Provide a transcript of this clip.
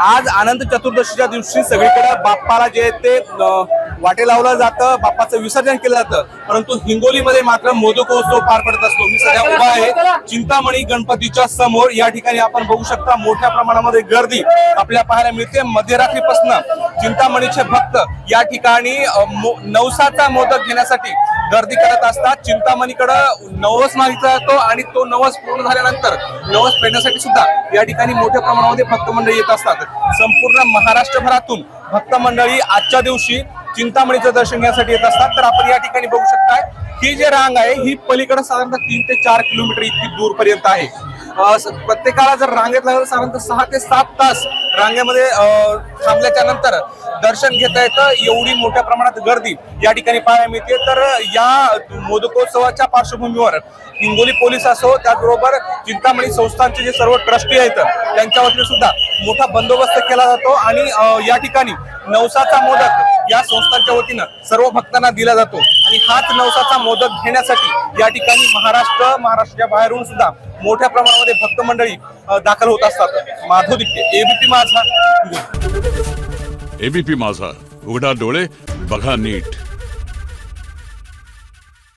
आज आनंद चतुर्दशीच्या दिवशी सगळीकडे बाप्पाला जे ते वाटे लावलं जातं, बाप्पाचं विसर्जन केलं जातं, परंतु हिंगोलीमध्ये मात्र मोदकोत्सव पार पडत असतो। मी सध्या उभा आहे चिंतामणी गणपतीच्या समोर। या ठिकाणी आपण बघू शकता मोठ्या प्रमाणामध्ये गर्दी आपल्याला पाहायला मिळते। मध्यरात्रीपासून चिंतामणीचे भक्त या ठिकाणी नवसाचा मोदक घेण्यासाठी गर्दी करत असतात। चिंतामणीकडे नवस मागितला जातो आणि तो नवस पूर्ण झाल्यानंतर नवस फेडण्यासाठी सुद्धा या ठिकाणी मोठ्या प्रमाणामध्ये भक्त मंडळी येत असतात। संपूर्ण महाराष्ट्रभरातून भक्त मंडळी आजच्या दिवशी चिंतामणीचं दर्शन घेण्यासाठी येत असतात। तर आपण या ठिकाणी बघू शकताय ही जी रांग आहे ही पलीकडे साधारणतः 3 ते 4 किलोमीटर इतकी दूर पर्यंत आहे। प्रत्येकाला जर रांगेत लागलं साधारणतः 6 ते 7 तास रांगेमध्ये थांबल्याच्या नंतर दर्शन घेता येतं। एवढी मोठ्या प्रमाणात गर्दी या ठिकाणी पाहायला मिळते। तर या मोदकोत्सवाच्या पार्श्वभूमीवर हिंगोली पोलीस असो, त्याचबरोबर चिंतामणी संस्थानचे जे सर्व ट्रस्टी आहेत त्यांच्या वतीने सुद्धा मोठा बंदोबस्त केला जातो आणि या ठिकाणी नवसाचा मोदक या संस्थांच्या वतीनं सर्व भक्तांना दिला जातो आणि हाच नवसाचा मोदक घेण्यासाठी या ठिकाणी महाराष्ट्राच्या बाहेरून सुद्धा मोठ्या प्रमाणामध्ये भक्त मंडळी दाखल होत असतात। माधव दिप्ते, एबीपी माझा। एबीपी माझा, उघडा डोळे बघा नीट।